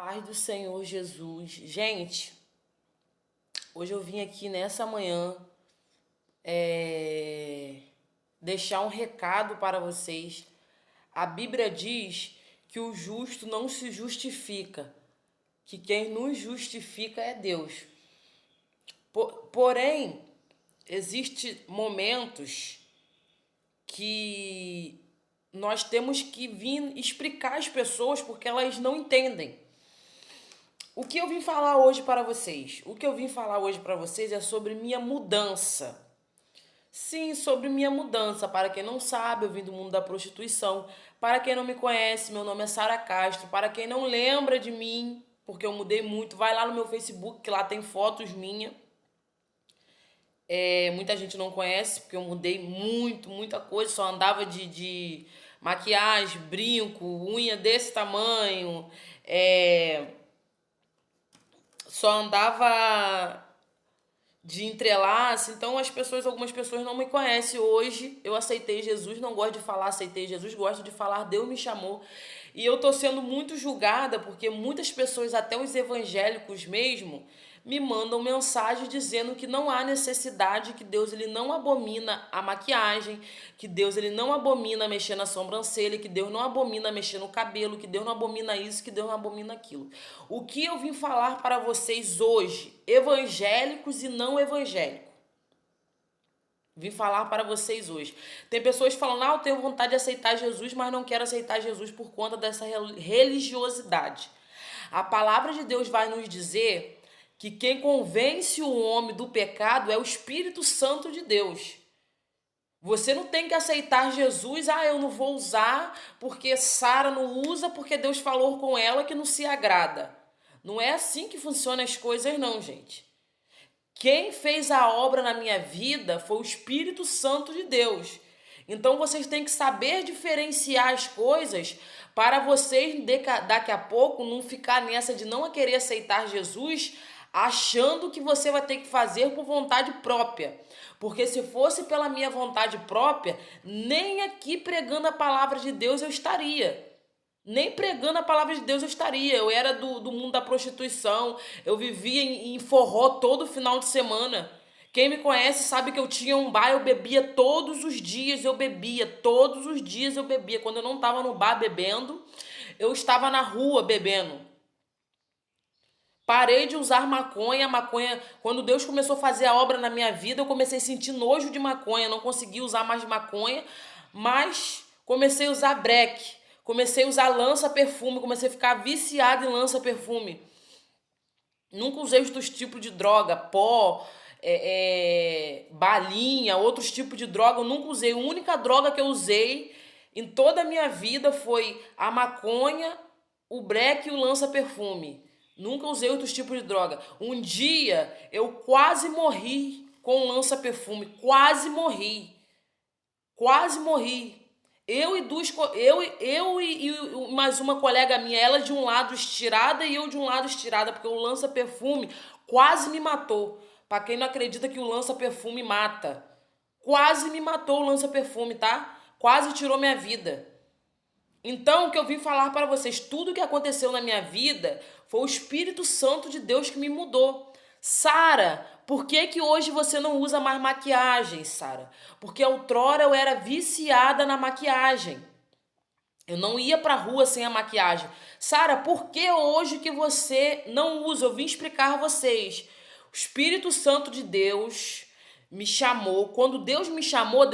Paz do Senhor Jesus. Gente, hoje eu vim aqui nessa manhã deixar um recado para vocês. A Bíblia diz que o justo não se justifica, que quem nos justifica é Deus. Porém, existem momentos que nós temos que vir explicar às pessoas porque elas não entendem. O que eu vim falar hoje para vocês? O que eu vim falar hoje para vocês é sobre minha mudança. Sim, sobre minha mudança. Para quem não sabe, eu vim do mundo da prostituição. Para quem não me conhece, meu nome é Sara Castro. Para quem não lembra de mim, porque eu mudei muito, vai lá no meu Facebook, que lá tem fotos minhas. Muita gente não conhece, porque eu mudei muito, muita coisa. Só andava de maquiagem, brinco, unha desse tamanho. Só andava de entrelace, então algumas pessoas não me conhecem. Hoje eu aceitei Jesus, não gosto de falar aceitei Jesus, gosto de falar Deus me chamou. E eu tô sendo muito julgada porque muitas pessoas, até os evangélicos mesmo, me mandam mensagem dizendo que não há necessidade, que Deus ele não abomina a maquiagem, que Deus ele não abomina mexer na sobrancelha, que Deus não abomina mexer no cabelo, que Deus não abomina isso, que Deus não abomina aquilo. O que eu vim falar para vocês hoje, evangélicos e não evangélicos? Vim falar para vocês hoje. Tem pessoas falando, eu tenho vontade de aceitar Jesus, mas não quero aceitar Jesus por conta dessa religiosidade. A palavra de Deus vai nos dizer que quem convence o homem do pecado é o Espírito Santo de Deus. Você não tem que aceitar Jesus, eu não vou usar porque Sara não usa, porque Deus falou com ela que não se agrada. Não é assim que funcionam as coisas não, gente. Quem fez a obra na minha vida foi o Espírito Santo de Deus. Então vocês têm que saber diferenciar as coisas para vocês daqui a pouco não ficar nessa de não querer aceitar Jesus achando que você vai ter que fazer por vontade própria. Porque se fosse pela minha vontade própria, nem aqui pregando a palavra de Deus eu estaria. Nem pregando a palavra de Deus eu estaria. Eu era do mundo da prostituição. Eu vivia em forró todo final de semana. Quem me conhece sabe que eu tinha um bar, eu bebia todos os dias, eu bebia. Todos os dias eu bebia. Quando eu não estava no bar bebendo, eu estava na rua bebendo. Parei de usar maconha. Quando Deus começou a fazer a obra na minha vida, eu comecei a sentir nojo de maconha. Não consegui usar mais maconha, mas comecei a usar break. Comecei a usar lança-perfume, comecei a ficar viciada em lança-perfume. Nunca usei outros tipos de droga, pó, balinha, outros tipos de droga. Eu nunca usei. A única droga que eu usei em toda a minha vida foi a maconha, o break e o lança-perfume. Nunca usei outros tipos de droga. Um dia eu quase morri com o lança-perfume. Quase morri. Quase morri. Eu e mais uma colega minha, ela de um lado estirada e eu de um lado estirada, porque o lança-perfume quase me matou. Pra quem não acredita que o lança-perfume mata. Quase me matou o lança-perfume, tá? Quase tirou minha vida. Então, o que eu vim falar para vocês, tudo que aconteceu na minha vida foi o Espírito Santo de Deus que me mudou. Sara, por que hoje você não usa mais maquiagem, Sara? Porque outrora eu era viciada na maquiagem. Eu não ia pra rua sem a maquiagem. Sara, por que hoje que você não usa? Eu vim explicar a vocês. O Espírito Santo de Deus me chamou. Quando Deus me chamou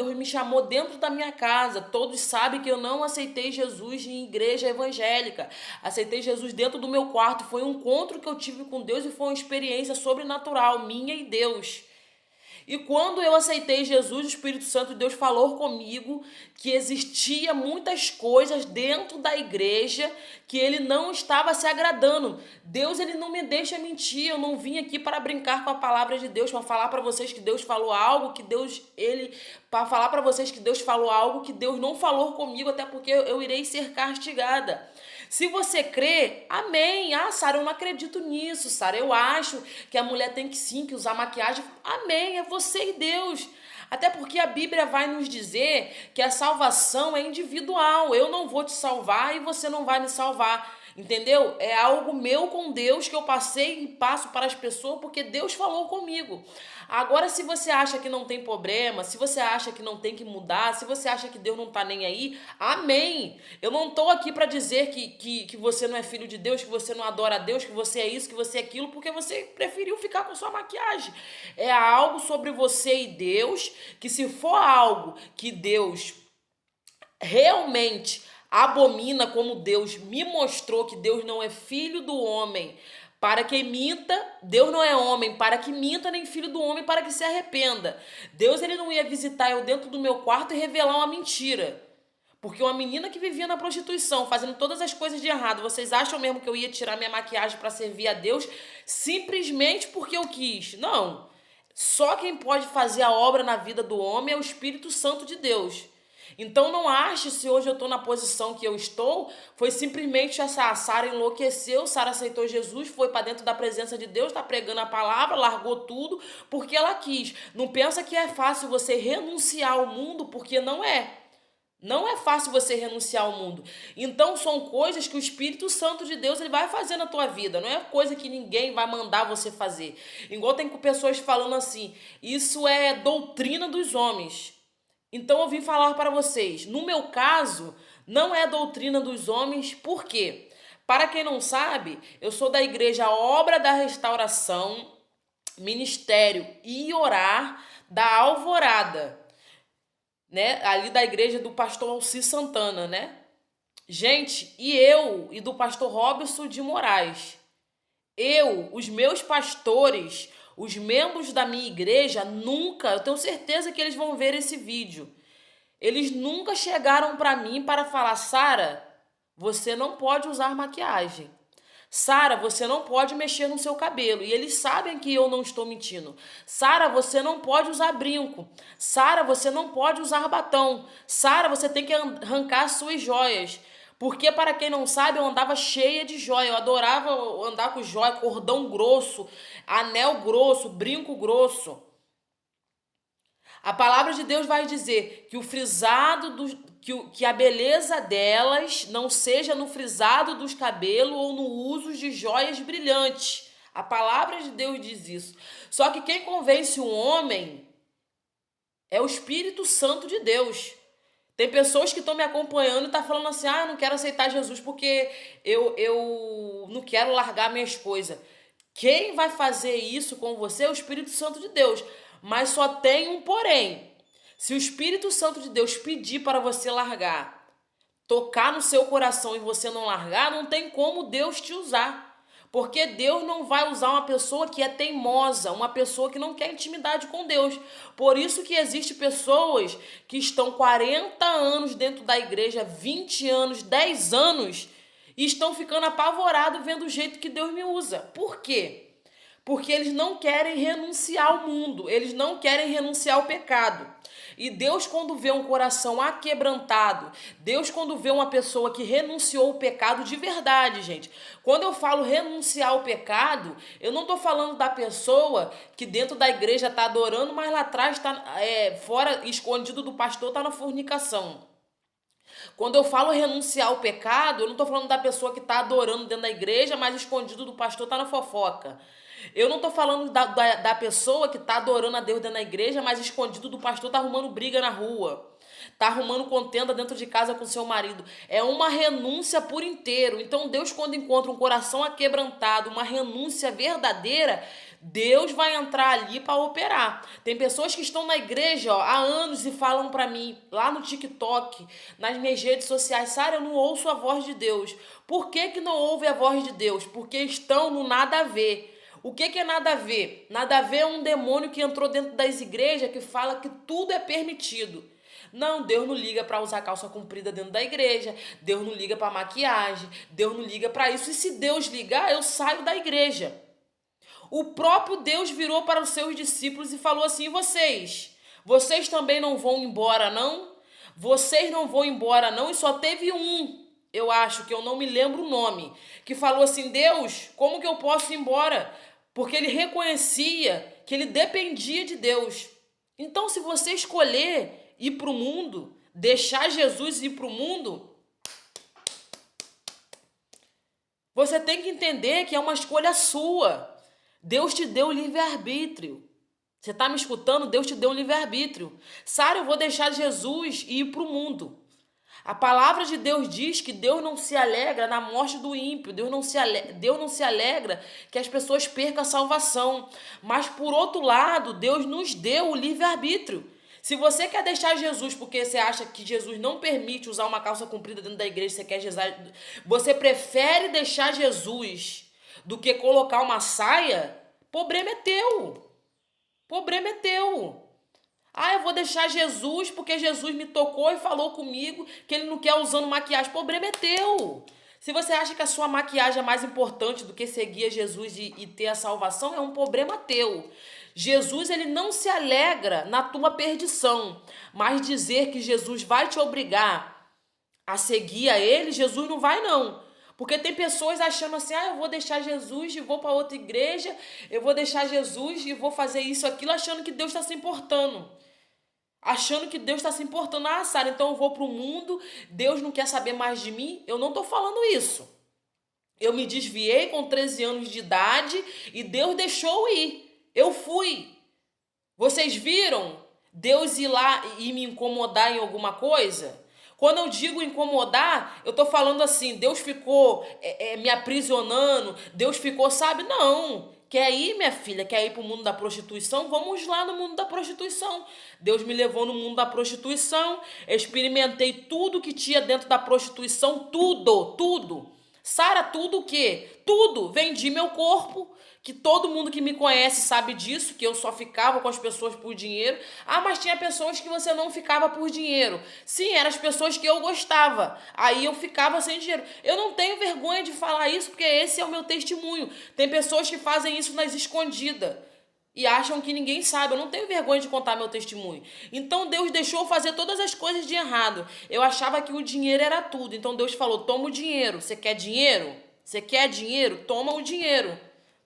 dentro da minha casa. Todos sabem que eu não aceitei Jesus em igreja evangélica. Aceitei Jesus dentro do meu quarto. Foi um encontro que eu tive com Deus e foi uma experiência sobrenatural, minha e Deus. E quando eu aceitei Jesus, o Espírito Santo de Deus falou comigo que existia muitas coisas dentro da igreja que ele não estava se agradando. Deus, ele não me deixa mentir. Eu não vim aqui para brincar com a palavra de Deus, para falar para vocês que Deus falou algo que para falar para vocês que Deus falou algo que Deus não falou comigo, até porque eu irei ser castigada. Se você crê, amém. Sara, eu não acredito nisso, Sara. Eu acho que a mulher tem que sim, que usar maquiagem. Amém, é você e Deus. Até porque a Bíblia vai nos dizer que a salvação é individual. Eu não vou te salvar e você não vai me salvar. entendeu? É algo meu com Deus que eu passei e passo para as pessoas porque Deus falou comigo. Agora, se você acha que não tem problema, se você acha que não tem que mudar, se você acha que Deus não tá nem aí, amém. Eu não tô aqui para dizer que você não é filho de Deus, que você não adora a Deus, que você é isso, que você é aquilo, porque você preferiu ficar com sua maquiagem. É algo sobre você e Deus, que se for algo que Deus realmente abomina, como Deus me mostrou que Deus não é filho do homem para que minta, Deus não é homem para que minta, nem filho do homem para que se arrependa. Deus, ele não ia visitar eu dentro do meu quarto e revelar uma mentira. Porque uma menina que vivia na prostituição, fazendo todas as coisas de errado, vocês acham mesmo que eu ia tirar minha maquiagem para servir a Deus simplesmente porque eu quis? Não. Só quem pode fazer a obra na vida do homem é o Espírito Santo de Deus. Então não ache se hoje eu estou na posição que eu estou, foi simplesmente essa a Sara enlouqueceu, Sara aceitou Jesus, foi para dentro da presença de Deus, está pregando a palavra, largou tudo porque ela quis. Não pensa que é fácil você renunciar ao mundo, porque não é. Não é fácil você renunciar ao mundo. Então são coisas que o Espírito Santo de Deus ele vai fazer na tua vida. Não é coisa que ninguém vai mandar você fazer. Igual tem pessoas falando assim, isso é doutrina dos homens. Então eu vim falar para vocês. No meu caso, não é doutrina dos homens. Por quê? Para quem não sabe, eu sou da igreja Obra da Restauração, Ministério e Orar da Alvorada, né? Ali da igreja do pastor Alci Santana, né? Gente, e do pastor Robson de Moraes. Os meus pastores, os membros da minha igreja, nunca, eu tenho certeza que eles vão ver esse vídeo. Eles nunca chegaram para mim para falar, Sara, você não pode usar maquiagem. Sara, você não pode mexer no seu cabelo. E eles sabem que eu não estou mentindo. Sara, você não pode usar brinco. Sara, você não pode usar batom. Sara, você tem que arrancar suas joias. Porque, para quem não sabe, eu andava cheia de joia. Eu adorava andar com joia, cordão grosso, anel grosso, brinco grosso. A palavra de Deus vai dizer que o frisado que a beleza delas não seja no frisado dos cabelos ou no uso de joias brilhantes. A palavra de Deus diz isso. Só que quem convence o homem é o Espírito Santo de Deus. Tem pessoas que estão me acompanhando e estão falando assim, eu não quero aceitar Jesus porque eu não quero largar minhas coisas. Quem vai fazer isso com você é o Espírito Santo de Deus. Mas só tem um porém. Se o Espírito Santo de Deus pedir para você largar, tocar no seu coração e você não largar, não tem como Deus te usar. Porque Deus não vai usar uma pessoa que é teimosa, uma pessoa que não quer intimidade com Deus. Por isso que existem pessoas que estão 40 anos dentro da igreja, 20 anos, 10 anos, e estão ficando apavorados vendo o jeito que Deus me usa. Por quê? Porque eles não querem renunciar ao mundo, eles não querem renunciar ao pecado. E Deus, quando vê um coração aquebrantado, Deus, quando vê uma pessoa que renunciou ao pecado de verdade, gente. Quando eu falo renunciar ao pecado, eu não estou falando da pessoa que dentro da igreja está adorando, mas lá atrás está fora, escondido do pastor, está na fornicação. Quando eu falo renunciar ao pecado, eu não estou falando da pessoa que está adorando dentro da igreja, mas escondido do pastor está na fofoca. Eu não estou falando da pessoa que está adorando a Deus dentro da igreja, mas escondido do pastor está arrumando briga na rua. Está arrumando contenda dentro de casa com seu marido. É uma renúncia por inteiro. Então Deus, quando encontra um coração aquebrantado, uma renúncia verdadeira, Deus vai entrar ali para operar. Tem pessoas que estão na igreja há anos e falam para mim, lá no TikTok, nas minhas redes sociais, Sara, eu não ouço a voz de Deus. Por que não ouve a voz de Deus? Porque estão no nada a ver. O que é nada a ver? Nada a ver é um demônio que entrou dentro das igrejas que fala que tudo é permitido. Não, Deus não liga para usar calça comprida dentro da igreja. Deus não liga para maquiagem. Deus não liga para isso. E se Deus ligar, eu saio da igreja. O próprio Deus virou para os seus discípulos e falou assim, vocês também não vão embora, não? Vocês não vão embora, não? E só teve um, eu acho que eu não me lembro o nome, que falou assim, Deus, como que eu posso ir embora? Porque ele reconhecia que ele dependia de Deus. Então, se você escolher ir para o mundo, deixar Jesus ir para o mundo, Você tem que entender que é uma escolha sua. Deus te deu livre-arbítrio. Você está me escutando? Deus te deu livre-arbítrio. Sara, eu vou deixar Jesus e ir para o mundo. A palavra de Deus diz que Deus não se alegra na morte do ímpio. Deus não se alegra que as pessoas percam a salvação. Mas, por outro lado, Deus nos deu o livre-arbítrio. Se você quer deixar Jesus porque você acha que Jesus não permite usar uma calça comprida dentro da igreja, você prefere deixar Jesus do que colocar uma saia, problema é teu. Problema é teu. Ah, eu vou deixar Jesus porque Jesus me tocou e falou comigo que ele não quer usando maquiagem. Problema é teu. Se você acha que a sua maquiagem é mais importante do que seguir a Jesus e ter a salvação, é um problema teu. Jesus, ele não se alegra na tua perdição, mas dizer que Jesus vai te obrigar a seguir a ele, Jesus não vai não. Porque tem pessoas achando assim, eu vou deixar Jesus e vou para outra igreja, eu vou deixar Jesus e vou fazer isso, aquilo, achando que Deus está se importando. Achando que Deus está se importando. Ah, Sara, então eu vou para o mundo, Deus não quer saber mais de mim. Eu não estou falando isso. Eu me desviei com 13 anos de idade e Deus deixou ir. Eu fui. Vocês viram Deus ir lá e me incomodar em alguma coisa? Quando eu digo incomodar, eu tô falando assim, Deus ficou me aprisionando, Deus ficou, sabe? Não. Quer ir, minha filha? Quer ir pro mundo da prostituição? Vamos lá no mundo da prostituição. Deus me levou no mundo da prostituição, experimentei tudo que tinha dentro da prostituição, tudo. Sara, tudo o quê? Tudo. Vendi meu corpo, que todo mundo que me conhece sabe disso, que eu só ficava com as pessoas por dinheiro. Ah, mas tinha pessoas que você não ficava por dinheiro. Sim, eram as pessoas que eu gostava. Aí eu ficava sem dinheiro. Eu não tenho vergonha de falar isso, porque esse é o meu testemunho. Tem pessoas que fazem isso nas escondidas e acham que ninguém sabe. Eu não tenho vergonha de contar meu testemunho. Então Deus deixou eu fazer todas as coisas de errado. Eu achava que o dinheiro era tudo. Então Deus falou, toma o dinheiro. Você quer dinheiro? Você quer dinheiro? Toma o dinheiro.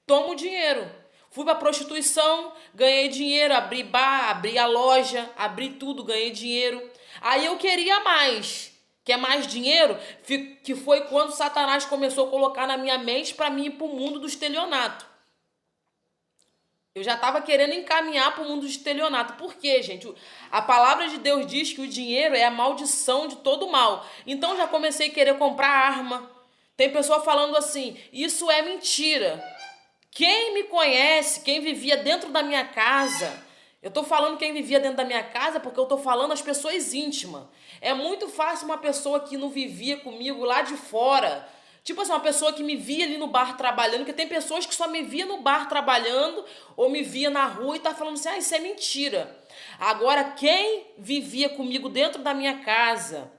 Toma o dinheiro. Fui pra prostituição, ganhei dinheiro, abri bar, abri a loja, abri tudo, ganhei dinheiro. Aí eu queria mais. Quer mais dinheiro? Que foi quando Satanás começou a colocar na minha mente para mim ir pro mundo do estelionato. Eu já estava querendo encaminhar para o mundo do estelionato. Por quê, gente? A palavra de Deus diz que o dinheiro é a maldição de todo mal. Então já comecei a querer comprar arma. Tem pessoa falando assim, isso é mentira. Quem me conhece, quem vivia dentro da minha casa, eu tô falando quem vivia dentro da minha casa porque eu tô falando as pessoas íntimas. É muito fácil uma pessoa que não vivia comigo lá de fora, tipo assim, uma pessoa que me via ali no bar trabalhando, porque tem pessoas que só me via no bar trabalhando ou me via na rua e tá falando assim, isso é mentira. Agora, quem vivia comigo dentro da minha casa,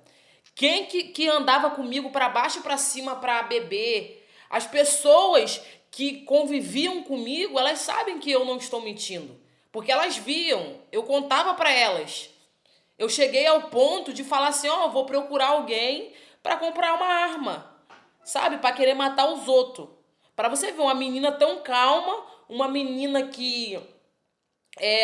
quem que andava comigo para baixo e para cima para beber, as pessoas que conviviam comigo, elas sabem que eu não estou mentindo. Porque elas viam, eu contava para elas. Eu cheguei ao ponto de falar assim, eu vou procurar alguém para comprar uma arma. Sabe? Para querer matar os outros. Para você ver, uma menina tão calma, uma menina que...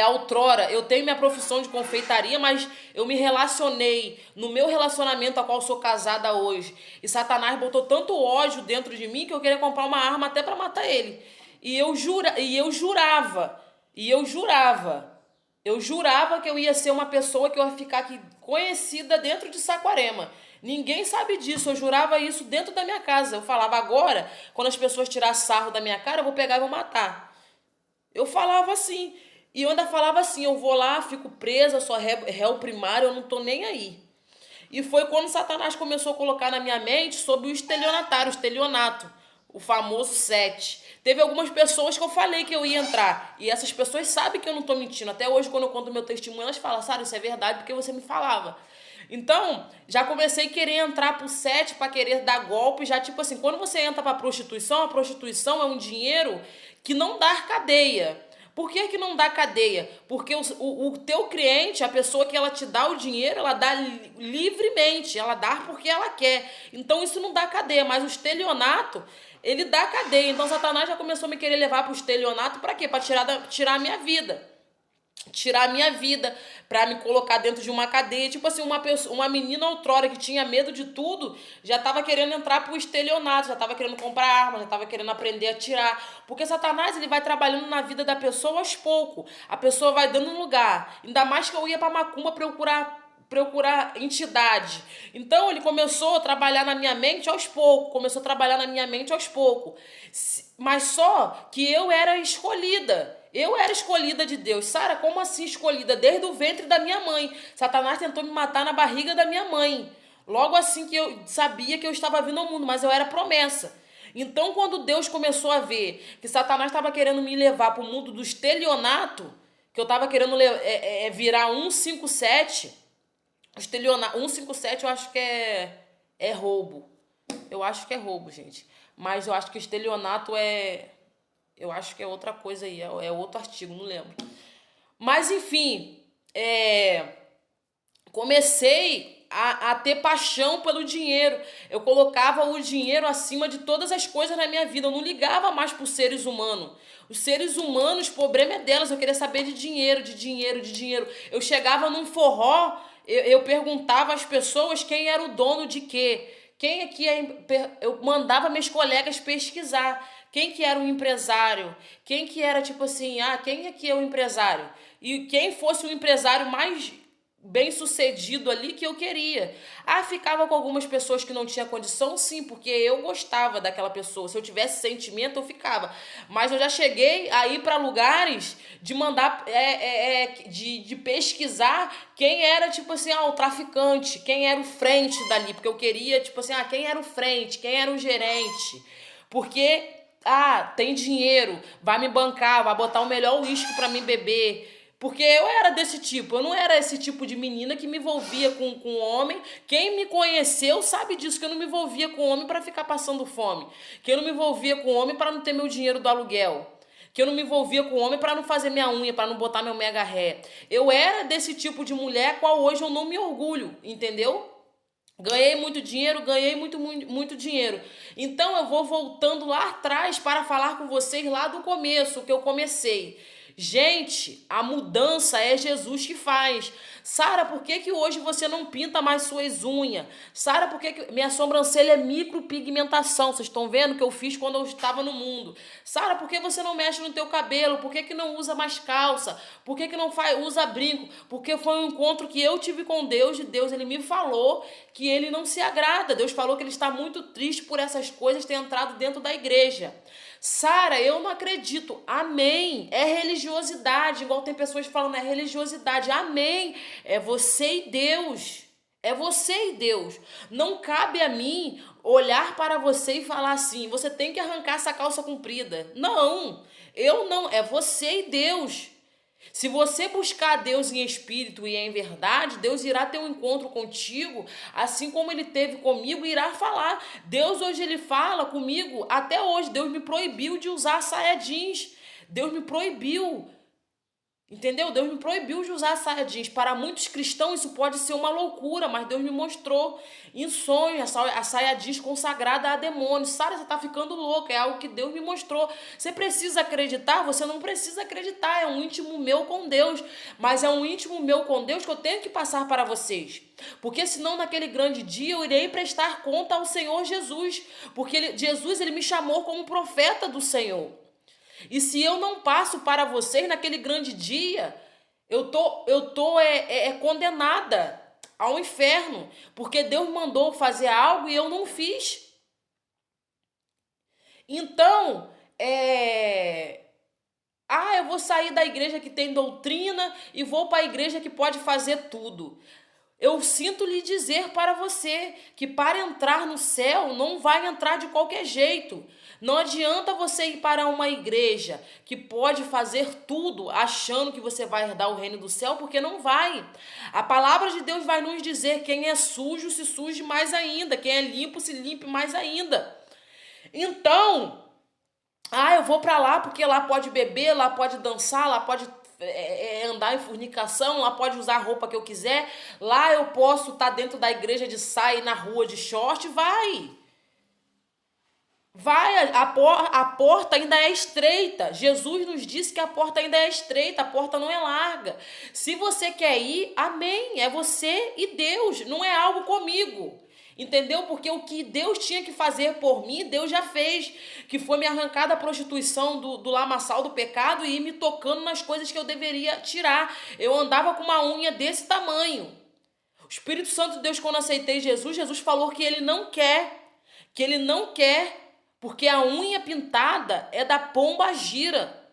outrora, eu tenho minha profissão de confeitaria, mas eu me relacionei no meu relacionamento a qual sou casada hoje. E Satanás botou tanto ódio dentro de mim que eu queria comprar uma arma até para matar ele. E eu jurava que eu ia ser uma pessoa que eu ia ficar aqui conhecida dentro de Saquarema. Ninguém sabe disso, eu jurava isso dentro da minha casa. Eu falava, agora, quando as pessoas tirassem sarro da minha cara, eu vou pegar e vou matar. Eu falava assim. E eu ainda falava assim, eu vou lá, fico presa, sou réu primário, eu não tô nem aí. E foi quando Satanás começou a colocar na minha mente sobre o estelionato, o famoso 7. Teve algumas pessoas que eu falei que eu ia entrar, e essas pessoas sabem que eu não tô mentindo. Até hoje, quando eu conto meu testemunho, elas falam, Sara, isso é verdade porque você me falava. Então, já comecei a querer entrar pro 7 para querer dar golpe, já tipo assim, quando você entra pra prostituição, a prostituição é um dinheiro que não dá cadeia. Por que não dá cadeia? Porque o teu cliente, a pessoa que ela te dá o dinheiro, ela dá livremente, ela dá porque ela quer. Então isso não dá cadeia, mas o estelionato, ele dá cadeia. Então Satanás já começou a me querer levar para o estelionato para quê? Para tirar a minha vida. tirar a minha vida, pra me colocar dentro de uma cadeia. Tipo assim, uma menina outrora que tinha medo de tudo, já tava querendo entrar pro estelionato, já tava querendo comprar arma, já tava querendo aprender a atirar. Porque Satanás, ele vai trabalhando na vida da pessoa aos poucos. A pessoa vai dando um lugar. Ainda mais que eu ia pra macumba procurar entidade. Então ele começou a trabalhar na minha mente aos poucos, mas só que eu era escolhida. Eu era escolhida de Deus. Sara, como assim escolhida? Desde o ventre da minha mãe. Satanás tentou me matar na barriga da minha mãe. Logo assim que eu sabia que eu estava vindo ao mundo, mas eu era promessa. Então, quando Deus começou a ver que Satanás estava querendo me levar para o mundo do estelionato, que eu estava querendo virar 157, estelionato, 157 eu acho que é roubo. Eu acho que é roubo, gente. Mas eu acho que estelionato é... Eu acho que é outra coisa aí, é outro artigo, não lembro. Mas, enfim, comecei a ter paixão pelo dinheiro. Eu colocava o dinheiro acima de todas as coisas na minha vida. Eu não ligava mais para os seres humanos. Os seres humanos, o problema é delas. Eu queria saber de dinheiro, de dinheiro, de dinheiro. Eu chegava num forró, eu perguntava às pessoas quem era o dono de quê. Quem aqui eu mandava meus colegas pesquisar. Quem que era o empresário? Quem que era, tipo assim, quem aqui é o empresário? E quem fosse o empresário mais bem sucedido ali que eu queria. Ficava com algumas pessoas que não tinha condição, sim, porque eu gostava daquela pessoa. Se eu tivesse sentimento, eu ficava. Mas eu já cheguei a ir para lugares de mandar, de pesquisar quem era, tipo assim, o traficante, quem era o frente dali, porque eu queria, tipo assim, quem era o frente, quem era o gerente. Porque tem dinheiro, vai me bancar, vai botar o melhor uísque para mim beber. Porque eu era desse tipo, eu não era esse tipo de menina que me envolvia com homem. Quem me conheceu sabe disso, que eu não me envolvia com homem para ficar passando fome. Que eu não me envolvia com homem para não ter meu dinheiro do aluguel. Que eu não me envolvia com homem para não fazer minha unha, para não botar meu mega ré. Eu era desse tipo de mulher qual hoje eu não me orgulho, entendeu? Ganhei muito dinheiro, muito dinheiro. Então eu vou voltando lá atrás para falar com vocês lá do começo, que eu comecei. Gente, a mudança é Jesus que faz. Sara, por que hoje você não pinta mais suas unhas? Sara, por que minha sobrancelha é micropigmentação? Vocês estão vendo que eu fiz quando eu estava no mundo. Sara, por que você não mexe no teu cabelo? Por que não usa mais calça? Por que não usa brinco? Porque foi um encontro que eu tive com Deus, de Deus, ele me falou que ele não se agrada. Deus falou que ele está muito triste por essas coisas ter entrado dentro da igreja. Sara, eu não acredito. Amém. É religiosidade, igual tem pessoas falando, é religiosidade. Amém. É você e Deus. É você e Deus. Não cabe a mim olhar para você e falar assim, você tem que arrancar essa calça comprida. Não, eu não. É você e Deus. Se você buscar Deus em espírito e em verdade, Deus irá ter um encontro contigo, assim como ele teve comigo, irá falar. Deus hoje ele fala comigo, até hoje Deus me proibiu de usar saia jeans. Deus me proibiu. Entendeu? Deus me proibiu de usar saia jeans. Para muitos cristãos isso pode ser uma loucura, mas Deus me mostrou em sonho a saia jeans consagrada a demônios. Sara, você está ficando louca, é algo que Deus me mostrou. Você precisa acreditar? Você não precisa acreditar, é um íntimo meu com Deus. Mas é um íntimo meu com Deus que eu tenho que passar para vocês. Porque senão naquele grande dia eu irei prestar conta ao Senhor Jesus. Porque Jesus ele me chamou como profeta do Senhor. E se eu não passo para vocês naquele grande dia, eu tô condenada ao inferno, porque Deus mandou fazer algo e eu não fiz. Então, eu vou sair da igreja que tem doutrina e vou para a igreja que pode fazer tudo. Eu sinto lhe dizer para você que para entrar no céu não vai entrar de qualquer jeito. Não adianta você ir para uma igreja que pode fazer tudo achando que você vai herdar o reino do céu, porque não vai. A palavra de Deus vai nos dizer: quem é sujo se suje mais ainda, quem é limpo se limpe mais ainda. Então, eu vou para lá porque lá pode beber, lá pode dançar, lá pode andar em fornicação, lá pode usar a roupa que eu quiser, lá eu posso estar dentro da igreja de saia e na rua de short, vai. a porta ainda é estreita. Jesus nos disse que a porta ainda é estreita, a porta não é larga. Se você quer ir, amém, é você e Deus, não é algo comigo. Entendeu? Porque o que Deus tinha que fazer por mim, Deus já fez, que foi me arrancar da prostituição, do lamaçal do pecado e ir me tocando nas coisas que eu deveria tirar. Eu andava com uma unha desse tamanho. O Espírito Santo de Deus, quando aceitei Jesus, Jesus falou que ele não quer, porque a unha pintada é da pombagira.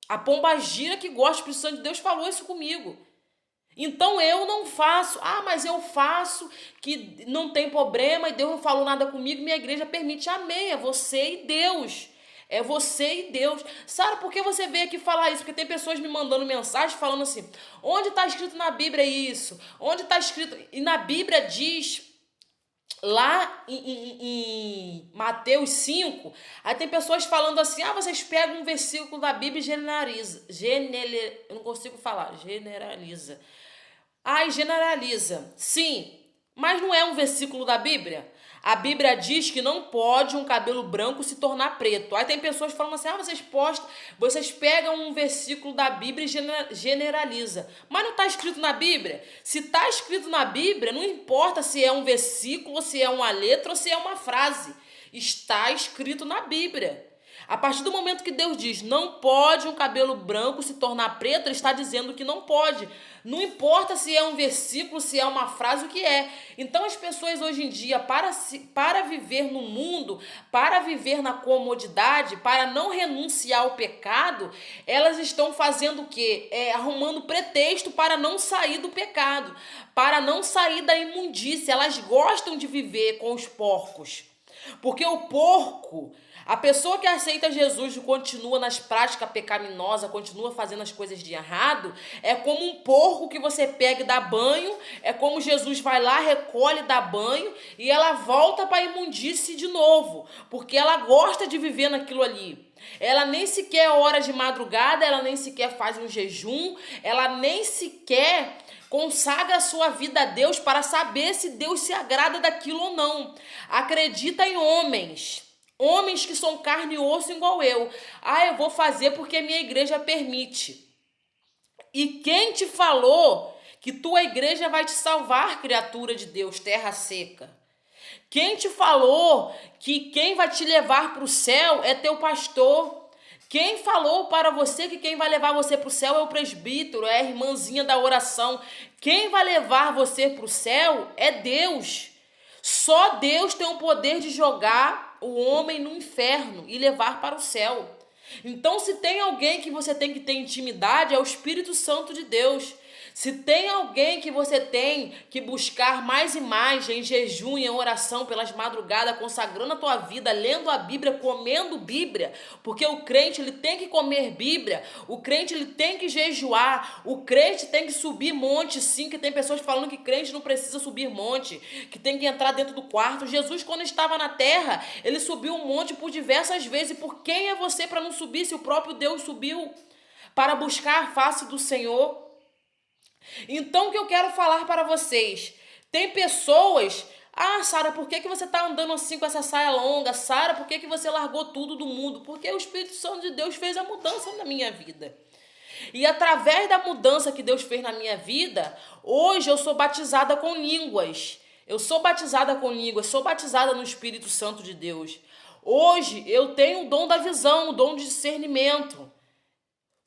A pombagira que gosta, o Espírito Santo de Deus falou isso comigo. Então eu não faço, mas eu faço, que não tem problema e Deus não falou nada comigo, minha igreja permite. Amém, é você e Deus. É você e Deus. Sara, por que você veio aqui falar isso? Porque tem pessoas me mandando mensagem falando assim, onde está escrito na Bíblia isso? Onde está escrito? E na Bíblia diz, lá em Mateus 5, aí tem pessoas falando assim, vocês pegam um versículo da Bíblia e eu não consigo falar, generaliza. Generaliza. Sim, mas não é um versículo da Bíblia. A Bíblia diz que não pode um cabelo branco se tornar preto. Aí tem pessoas falando assim, vocês pegam um versículo da Bíblia e generaliza. Mas não está escrito na Bíblia. Se está escrito na Bíblia, não importa se é um versículo, se é uma letra ou se é uma frase. Está escrito na Bíblia. A partir do momento que Deus diz, não pode um cabelo branco se tornar preto, ele está dizendo que não pode. Não importa se é um versículo, se é uma frase, o que é. Então as pessoas hoje em dia, para viver no mundo, para viver na comodidade, para não renunciar ao pecado, elas estão fazendo o quê? Arrumando pretexto para não sair do pecado, para não sair da imundícia. Elas gostam de viver com os porcos. Porque o porco, a pessoa que aceita Jesus e continua nas práticas pecaminosas, continua fazendo as coisas de errado, é como um porco que você pega e dá banho, é como Jesus vai lá, recolhe, dá banho e ela volta para a imundície de novo, porque ela gosta de viver naquilo ali. Ela nem sequer hora de madrugada, ela nem sequer faz um jejum, ela nem sequer consagra a sua vida a Deus para saber se Deus se agrada daquilo ou não. Acredita em homens que são carne e osso igual eu. Eu vou fazer porque a minha igreja permite. E quem te falou que tua igreja vai te salvar, criatura de Deus, terra seca? Quem te falou que quem vai te levar para o céu é teu pastor? Quem falou para você que quem vai levar você para o céu é o presbítero, é a irmãzinha da oração? Quem vai levar você para o céu é Deus. Só Deus tem o poder de jogar o homem no inferno e levar para o céu. Então, se tem alguém que você tem que ter intimidade, é o Espírito Santo de Deus. Se tem alguém que você tem que buscar mais e mais em jejum e em oração pelas madrugadas, consagrando a tua vida, lendo a Bíblia, comendo Bíblia, porque o crente ele tem que comer Bíblia, o crente ele tem que jejuar, o crente tem que subir monte, sim, que tem pessoas falando que crente não precisa subir monte, que tem que entrar dentro do quarto. Jesus, quando estava na terra, ele subiu um monte por diversas vezes. E por quem é você para não subir se o próprio Deus subiu para buscar a face do Senhor? Então, o que eu quero falar para vocês? Tem pessoas... Sara, por que você está andando assim com essa saia longa? Sara, por que você largou tudo do mundo? Porque o Espírito Santo de Deus fez a mudança na minha vida. E através da mudança que Deus fez na minha vida, hoje eu sou batizada com línguas. Eu sou batizada com línguas, sou batizada no Espírito Santo de Deus. Hoje eu tenho o dom da visão, o dom de discernimento.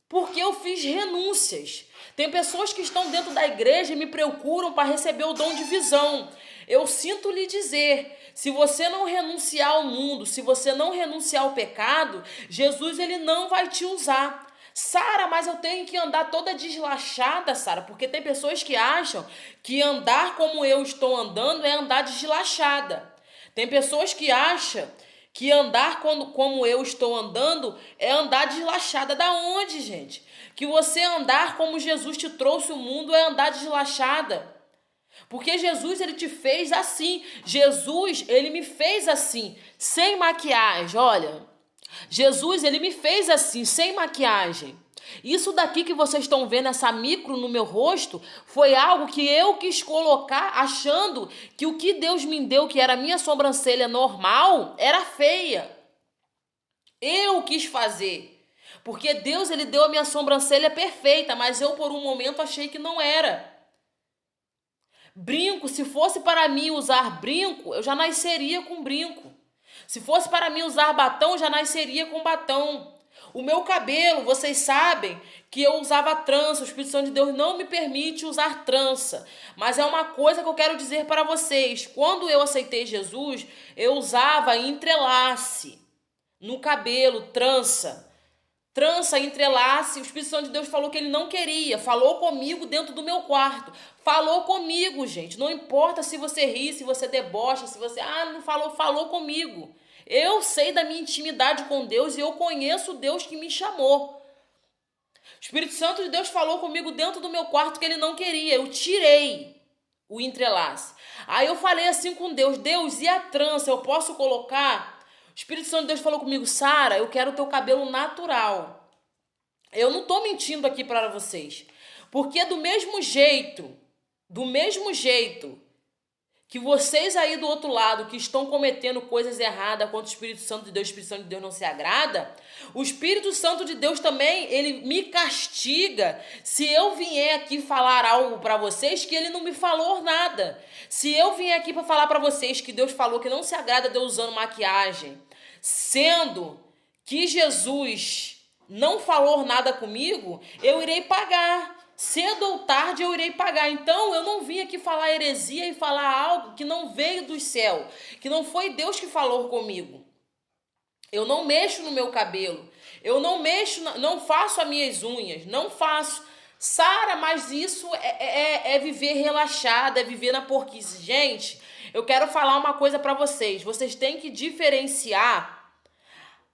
Porque eu fiz renúncias. Tem pessoas que estão dentro da igreja e me procuram para receber o dom de visão. Eu sinto lhe dizer, se você não renunciar ao mundo, se você não renunciar ao pecado, Jesus ele não vai te usar. Sara, mas eu tenho que andar toda deslachada, Sara, porque tem pessoas que acham que andar como eu estou andando é andar deslachada. Tem pessoas que acham que andar como eu estou andando é andar deslachada. Da onde, gente? Que você andar como Jesus te trouxe o mundo é andar deslachada. Porque Jesus, ele te fez assim. Jesus, ele me fez assim, sem maquiagem, olha. Jesus, ele me fez assim, sem maquiagem. Isso daqui que vocês estão vendo, essa micro no meu rosto, foi algo que eu quis colocar achando que o que Deus me deu, que era a minha sobrancelha normal, era feia. Eu quis fazer. Porque Deus, ele deu a minha sobrancelha perfeita, mas eu por um momento achei que não era. Brinco, se fosse para mim usar brinco, eu já nasceria com brinco. Se fosse para mim usar batom, eu já nasceria com batom. O meu cabelo, vocês sabem que eu usava trança. O Espírito Santo de Deus não me permite usar trança. Mas é uma coisa que eu quero dizer para vocês. Quando eu aceitei Jesus, eu usava entrelace no cabelo, trança. Trança, entrelace. O Espírito Santo de Deus falou que ele não queria. Falou comigo dentro do meu quarto. Falou comigo, gente. Não importa se você ri, se você debocha, se você... não falou. Falou comigo. Eu sei da minha intimidade com Deus e eu conheço o Deus que me chamou. O Espírito Santo de Deus falou comigo dentro do meu quarto que ele não queria. Eu tirei o entrelace. Aí eu falei assim com Deus. Deus, e a trança? Eu posso colocar? O Espírito Santo de Deus falou comigo, Sara, eu quero o teu cabelo natural. Eu não estou mentindo aqui para vocês. Porque do mesmo jeito que vocês aí do outro lado que estão cometendo coisas erradas contra o Espírito Santo de Deus não se agrada, o Espírito Santo de Deus também, ele me castiga se eu vier aqui falar algo para vocês que ele não me falou nada. Se eu vier aqui para falar para vocês que Deus falou que não se agrada de eu usando maquiagem, sendo que Jesus não falou nada comigo, eu irei pagar. Cedo ou tarde eu irei pagar. Então eu não vim aqui falar heresia e falar algo que não veio do céu, que não foi Deus que falou comigo. Eu não mexo no meu cabelo, eu não faço as minhas unhas, não faço. Sara, mas isso é viver relaxada, é viver na porquice. Gente, eu quero falar uma coisa para vocês. Vocês têm que diferenciar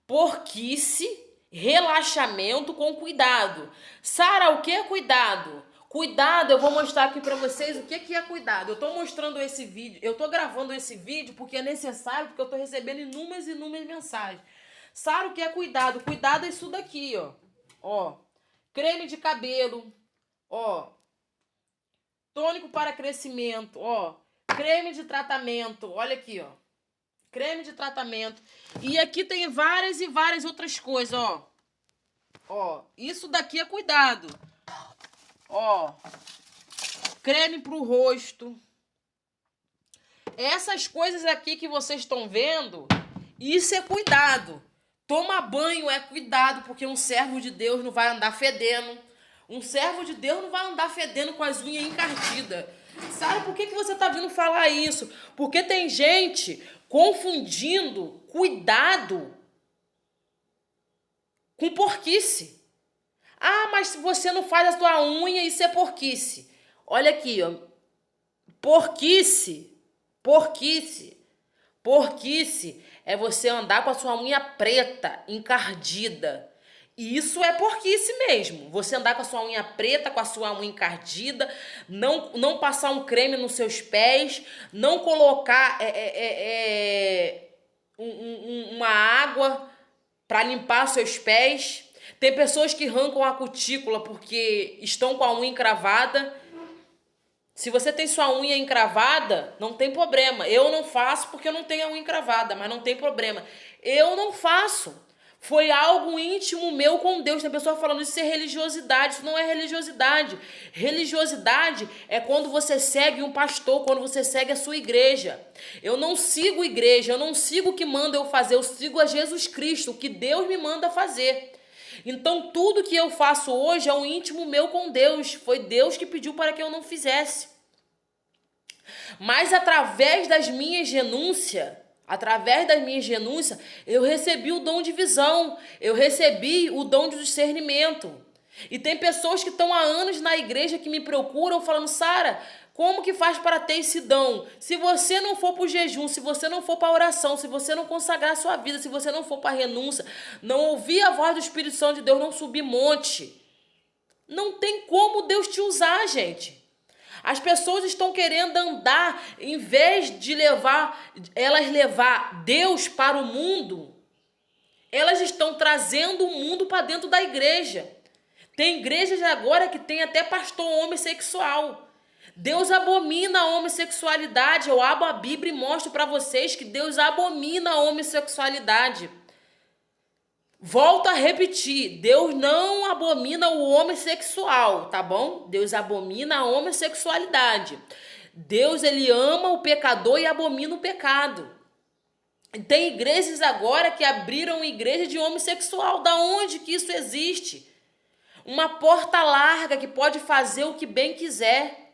porquice, relaxamento com cuidado. Sara, o que é cuidado? Cuidado, eu vou mostrar aqui para vocês o que é cuidado. Eu tô mostrando esse vídeo, eu tô gravando esse vídeo porque é necessário, porque eu tô recebendo inúmeras mensagens. Sara, o que é cuidado? Cuidado é isso daqui, ó. Ó, creme de cabelo, ó. Tônico para crescimento, ó. Creme de tratamento, olha aqui, ó. Creme de tratamento. E aqui tem várias e várias outras coisas, ó. Ó, isso daqui é cuidado. Ó, creme pro rosto. Essas coisas aqui que vocês estão vendo, isso é cuidado. Tomar banho é cuidado, porque um servo de Deus não vai andar fedendo. Um servo de Deus não vai andar fedendo com as unhas encardidas. Sabe por que você tá vindo falar isso? Porque tem gente confundindo cuidado com porquice. Ah, mas se você não faz a sua unha, isso é porquice. Olha aqui, ó. Porquice é você andar com a sua unha preta, encardida. E isso é porquice mesmo. Você andar com a sua unha preta, com a sua unha encardida, não passar um creme nos seus pés, não colocar uma água para limpar seus pés. Tem pessoas que arrancam a cutícula porque estão com a unha encravada. Se você tem sua unha encravada, não tem problema. Eu não faço porque eu não tenho a unha encravada, mas não tem problema. Eu não faço. Foi algo íntimo meu com Deus. Tem pessoa falando isso é religiosidade. Isso não é religiosidade. Religiosidade é quando você segue um pastor, quando você segue a sua igreja. Eu não sigo igreja, eu não sigo o que manda eu fazer, eu sigo a Jesus Cristo, o que Deus me manda fazer. Então tudo que eu faço hoje é um íntimo meu com Deus. Foi Deus que pediu para que eu não fizesse. Mas através das minhas renúncias, eu recebi o dom de visão, eu recebi o dom de discernimento. E tem pessoas que estão há anos na igreja que me procuram falando, Sara, como que faz para ter esse dom? Se você não for para o jejum, se você não for para a oração, se você não consagrar a sua vida, se você não for para a renúncia, não ouvir a voz do Espírito Santo de Deus, não subir monte, não tem como Deus te usar, gente. As pessoas estão querendo andar, em vez de levar Deus para o mundo, elas estão trazendo o mundo para dentro da igreja. Tem igrejas agora que tem até pastor homossexual. Deus abomina a homossexualidade. Eu abro a Bíblia e mostro para vocês que Deus abomina a homossexualidade. Volto a repetir, Deus não abomina o homossexual, tá bom? Deus abomina a homossexualidade. Deus, ele ama o pecador e abomina o pecado. Tem igrejas agora que abriram igreja de homossexual. Da onde que isso existe? Uma porta larga que pode fazer o que bem quiser.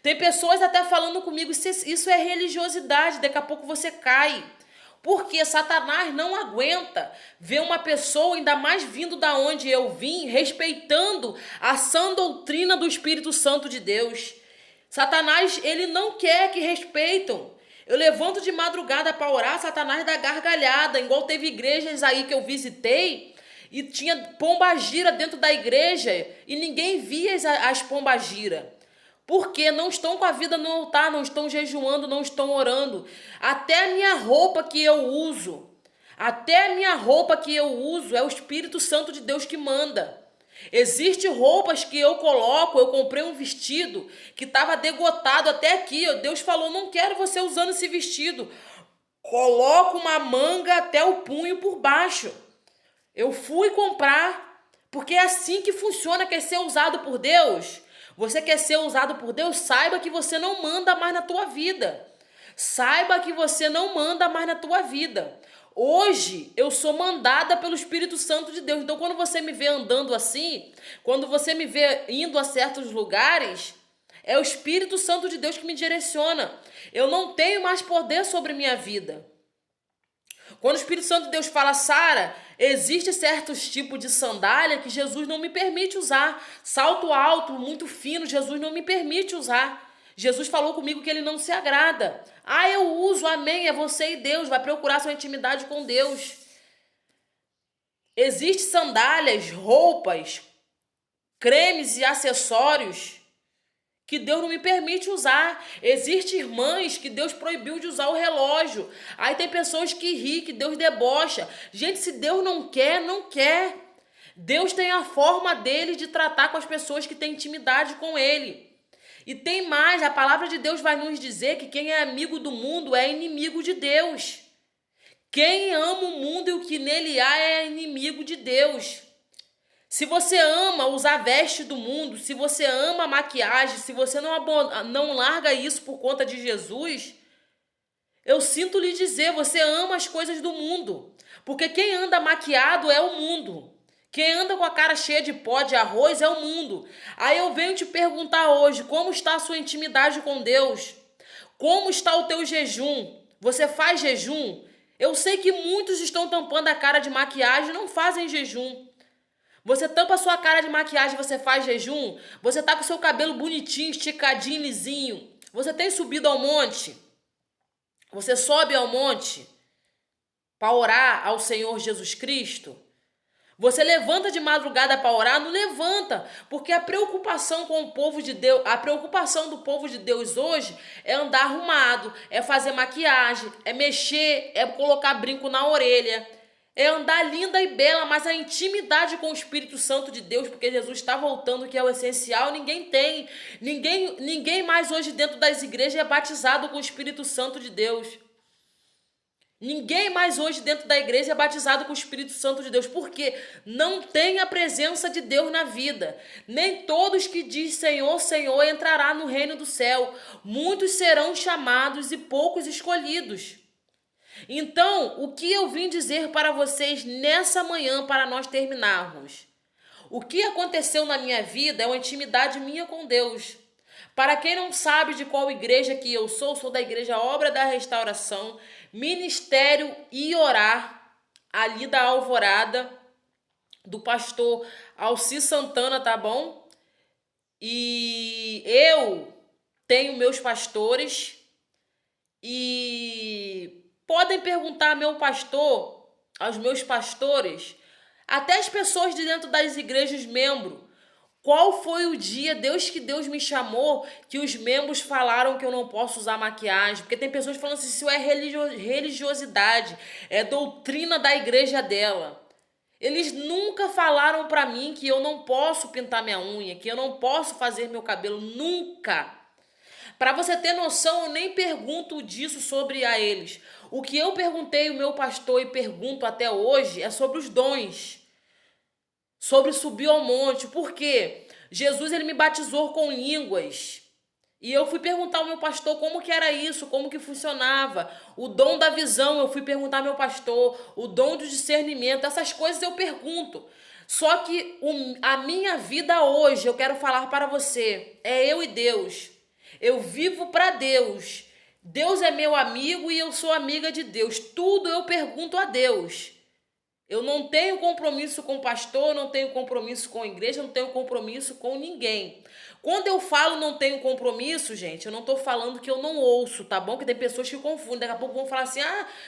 Tem pessoas até falando comigo, isso é religiosidade, daqui a pouco você cai. Porque Satanás não aguenta ver uma pessoa, ainda mais vindo da onde eu vim, respeitando a sã doutrina do Espírito Santo de Deus. Satanás, ele não quer que respeitem. Eu levanto de madrugada para orar, Satanás dá gargalhada, igual teve igrejas aí que eu visitei, e tinha pombagira dentro da igreja, e ninguém via as pombagira. Porque não estão com a vida no altar, não estão jejuando, não estão orando. Até a minha roupa que eu uso, é o Espírito Santo de Deus que manda. Existem roupas que eu coloco, eu comprei um vestido que estava degotado até aqui. Deus falou, não quero você usando esse vestido. Coloca uma manga até o punho por baixo. Eu fui comprar, porque é assim que funciona, quer ser usado por Deus. Você quer ser usado por Deus? Saiba que você não manda mais na tua vida. Saiba que você não manda mais na tua vida. Hoje eu sou mandada pelo Espírito Santo de Deus. Então quando você me vê andando assim, quando você me vê indo a certos lugares, é o Espírito Santo de Deus que me direciona. Eu não tenho mais poder sobre minha vida. Quando o Espírito Santo de Deus fala, Sara, existe certos tipos de sandália que Jesus não me permite usar. Salto alto, muito fino, Jesus não me permite usar. Jesus falou comigo que ele não se agrada. Ah, eu uso, amém, é você e Deus, vai procurar sua intimidade com Deus. Existem sandálias, roupas, cremes e acessórios que Deus não me permite usar. Existem irmãs que Deus proibiu de usar o relógio. Aí tem pessoas que riem, que Deus debocha. Gente, se Deus não quer, não quer. Deus tem a forma dele de tratar com as pessoas que têm intimidade com ele. E tem mais, a palavra de Deus vai nos dizer que quem é amigo do mundo é inimigo de Deus. Quem ama o mundo e o que nele há é inimigo de Deus. Se você ama usar veste do mundo, se você ama maquiagem, se você não larga isso por conta de Jesus, eu sinto lhe dizer, você ama as coisas do mundo. Porque quem anda maquiado é o mundo. Quem anda com a cara cheia de pó de arroz é o mundo. Aí eu venho te perguntar hoje, como está a sua intimidade com Deus? Como está o teu jejum? Você faz jejum? Eu sei que muitos estão tampando a cara de maquiagem e não fazem jejum. Você tampa a sua cara de maquiagem, você faz jejum? Você tá com o seu cabelo bonitinho, esticadinho, lisinho. Você tem subido ao monte? Você sobe ao monte para orar ao Senhor Jesus Cristo? Você levanta de madrugada para orar? Não levanta, porque a preocupação com o povo de Deus, a preocupação do povo de Deus hoje é andar arrumado, é fazer maquiagem, é mexer, é colocar brinco na orelha, é andar linda e bela, mas a intimidade com o Espírito Santo de Deus, porque Jesus está voltando, que é o essencial, ninguém tem. Ninguém mais hoje dentro das igrejas é batizado com o Espírito Santo de Deus. Ninguém mais hoje dentro da igreja é batizado com o Espírito Santo de Deus, porque não tem a presença de Deus na vida. Nem todos que diz Senhor, Senhor entrará no reino do céu. Muitos serão chamados e poucos escolhidos. Então, o que eu vim dizer para vocês nessa manhã para nós terminarmos? O que aconteceu na minha vida é uma intimidade minha com Deus. Para quem não sabe de qual igreja que eu sou da igreja Obra da Restauração, Ministério e Orar, ali da Alvorada, do pastor Alci Santana, tá bom? E eu tenho meus pastores e podem perguntar ao meu pastor, aos meus pastores, até as pessoas de dentro das igrejas membros, qual foi o dia, que Deus me chamou, que os membros falaram que eu não posso usar maquiagem? Porque tem pessoas falando assim, isso é religiosidade, é doutrina da igreja dela. Eles nunca falaram para mim que eu não posso pintar minha unha, que eu não posso fazer meu cabelo, nunca. Para você ter noção, eu nem pergunto disso sobre a eles. O que eu perguntei ao meu pastor e pergunto até hoje é sobre os dons, sobre subir ao monte. Por quê? Jesus, ele me batizou com línguas. E eu fui perguntar ao meu pastor como que era isso, como que funcionava. O dom da visão, eu fui perguntar ao meu pastor. O dom do discernimento, essas coisas eu pergunto. Só que a minha vida hoje, eu quero falar para você, é eu e Deus. Eu vivo para Deus. Deus é meu amigo e eu sou amiga de Deus. Tudo eu pergunto a Deus. Eu não tenho compromisso com o pastor, não tenho compromisso com a igreja, não tenho compromisso com ninguém. Quando eu falo não tenho compromisso, gente, eu não tô falando que eu não ouço, tá bom? Que tem pessoas que confundem. Daqui a pouco vão falar assim,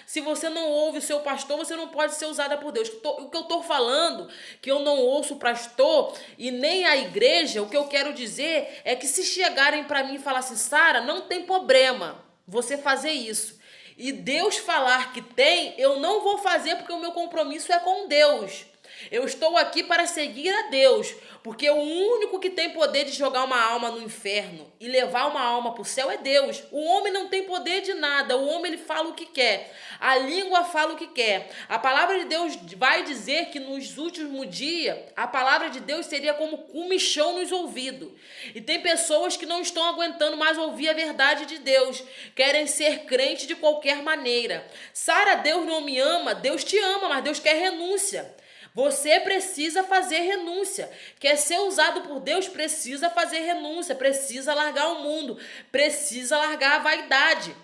se você não ouve o seu pastor, você não pode ser usada por Deus. O que eu tô falando, que eu não ouço o pastor e nem a igreja, o que eu quero dizer é que se chegarem para mim e falar assim, Sara, não tem problema você fazer isso. E Deus falar que tem, eu não vou fazer porque o meu compromisso é com Deus. Eu estou aqui para seguir a Deus, porque o único que tem poder de jogar uma alma no inferno e levar uma alma para o céu é Deus. O homem não tem poder de nada, o homem ele fala o que quer, a língua fala o que quer. A palavra de Deus vai dizer que nos últimos dias, a palavra de Deus seria como comichão nos ouvidos. E tem pessoas que não estão aguentando mais ouvir a verdade de Deus, querem ser crente de qualquer maneira. Sara, Deus não me ama, Deus te ama, mas Deus quer renúncia. Você precisa fazer renúncia. Quer ser usado por Deus, precisa fazer renúncia, precisa largar o mundo, precisa largar a vaidade.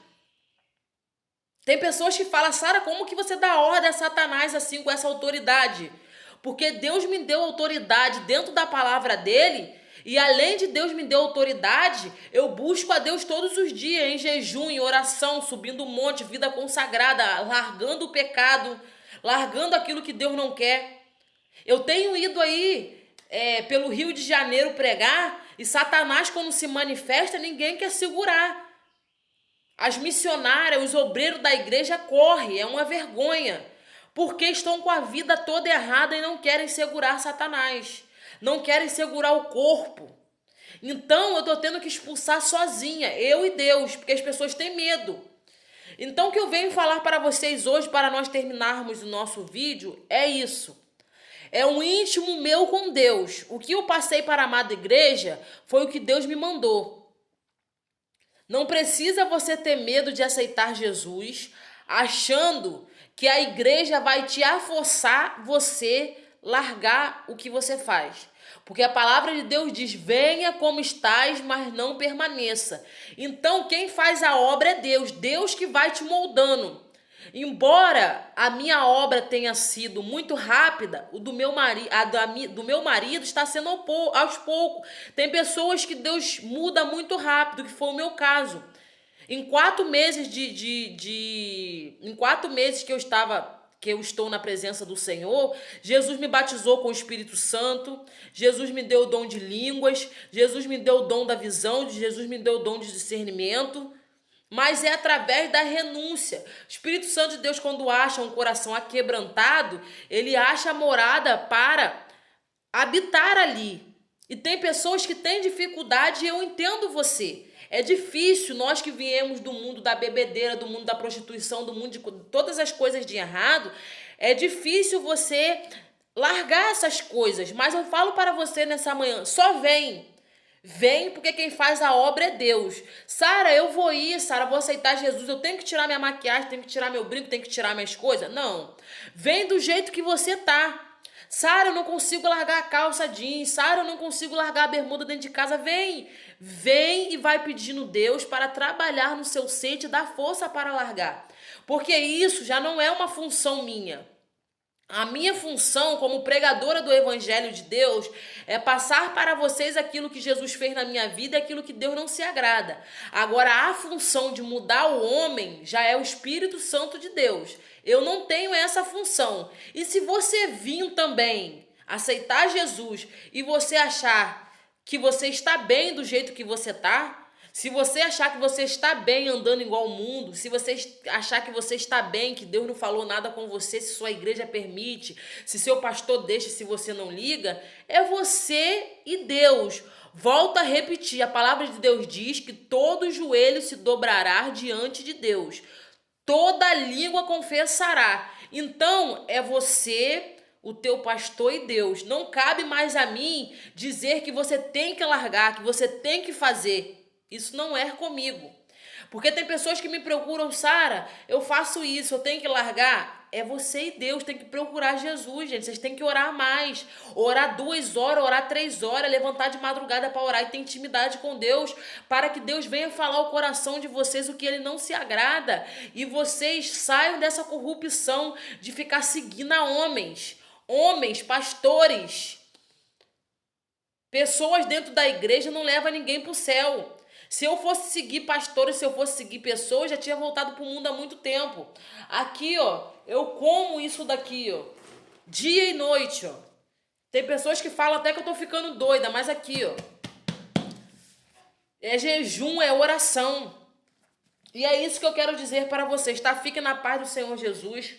Tem pessoas que falam, Sara, como que você dá ordem a Satanás assim com essa autoridade? Porque Deus me deu autoridade dentro da palavra dele, e além de Deus me deu autoridade, eu busco a Deus todos os dias, em jejum, em oração, subindo um monte, vida consagrada, largando o pecado, largando aquilo que Deus não quer. Eu tenho ido aí pelo Rio de Janeiro pregar e Satanás, quando se manifesta, ninguém quer segurar. As missionárias, os obreiros da igreja correm, é uma vergonha, porque estão com a vida toda errada e não querem segurar Satanás, não querem segurar o corpo. Então eu estou tendo que expulsar sozinha, eu e Deus, porque as pessoas têm medo. Então o que eu venho falar para vocês hoje, para nós terminarmos o nosso vídeo, é isso. É um íntimo meu com Deus. O que eu passei para a amada igreja foi o que Deus me mandou. Não precisa você ter medo de aceitar Jesus, achando que a igreja vai te forçar você largar o que você faz. Porque a palavra de Deus diz, venha como estás, mas não permaneça. Então quem faz a obra é Deus, Deus que vai te moldando. Embora a minha obra tenha sido muito rápida, o do meu marido está sendo aos poucos. Tem pessoas que Deus muda muito rápido, que foi o meu caso. Em 4 meses em 4 meses que eu estou na presença do Senhor, Jesus me batizou com o Espírito Santo, Jesus me deu o dom de línguas, Jesus me deu o dom da visão, Jesus me deu o dom de discernimento. Mas é através da renúncia. O Espírito Santo de Deus, quando acha um coração aquebrantado, ele acha a morada para habitar ali. E tem pessoas que têm dificuldade, e eu entendo você. É difícil, nós que viemos do mundo da bebedeira, do mundo da prostituição, do mundo de todas as coisas de errado, é difícil você largar essas coisas. Mas eu falo para você nessa manhã, só vem. Vem, porque quem faz a obra é Deus. Sara, eu vou ir, Sara, vou aceitar Jesus. Eu tenho que tirar minha maquiagem, tenho que tirar meu brinco, tenho que tirar minhas coisas. Não. Vem do jeito que você tá. Sara, eu não consigo largar a calça jeans. Sara, eu não consigo largar a bermuda dentro de casa. Vem. Vem e vai pedindo Deus para trabalhar no seu ser e te dar força para largar. Porque isso já não é uma função minha. A minha função como pregadora do Evangelho de Deus é passar para vocês aquilo que Jesus fez na minha vida e aquilo que Deus não se agrada. Agora, a função de mudar o homem já é o Espírito Santo de Deus. Eu não tenho essa função. E se você vir também aceitar Jesus e você achar que você está bem do jeito que você está, Se você achar que você está bem andando igual o mundo, se você achar que você está bem, que Deus não falou nada com você, se sua igreja permite, se seu pastor deixa, se você não liga, é você e Deus. Volta a repetir, a palavra de Deus diz que todo joelho se dobrará diante de Deus. Toda língua confessará. Então, é você, o teu pastor e Deus. Não cabe mais a mim dizer que você tem que largar, que você tem que fazer. Isso não é comigo. Porque tem pessoas que me procuram, Sara, eu faço isso, eu tenho que largar. É você e Deus, tem que procurar Jesus, gente. Vocês têm que orar mais. Orar 2 horas, orar 3 horas, levantar de madrugada para orar e ter intimidade com Deus, para que Deus venha falar ao coração de vocês o que ele não se agrada. E vocês saiam dessa corrupção de ficar seguindo a homens, pastores. Pessoas dentro da igreja não levam ninguém para o céu. Se eu fosse seguir pastores, se eu fosse seguir pessoas, já tinha voltado para o mundo há muito tempo. Aqui, ó, eu como isso daqui, ó, dia e noite, ó. Tem pessoas que falam até que eu tô ficando doida, mas aqui, ó, é jejum, é oração. E é isso que eu quero dizer para vocês, tá? Fique na paz do Senhor Jesus.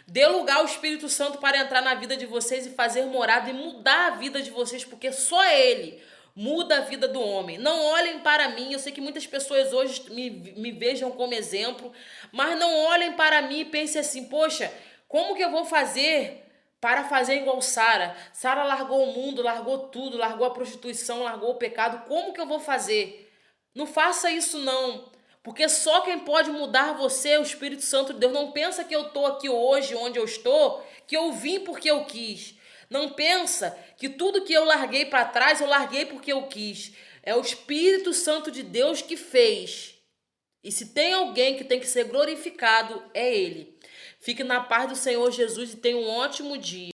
Dê lugar ao Espírito Santo para entrar na vida de vocês e fazer morada e mudar a vida de vocês, porque só Ele muda a vida do homem. Não olhem para mim, eu sei que muitas pessoas hoje me vejam como exemplo, mas não olhem para mim e pensem assim, poxa, como que eu vou fazer para fazer igual Sara? Sara largou o mundo, largou tudo, largou a prostituição, largou o pecado, como que eu vou fazer? Não faça isso não. Porque só quem pode mudar você é o Espírito Santo de Deus. Não pensa que eu estou aqui hoje, onde eu estou, que eu vim porque eu quis. Não pensa que tudo que eu larguei para trás, eu larguei porque eu quis. É o Espírito Santo de Deus que fez. E se tem alguém que tem que ser glorificado, é Ele. Fique na paz do Senhor Jesus e tenha um ótimo dia.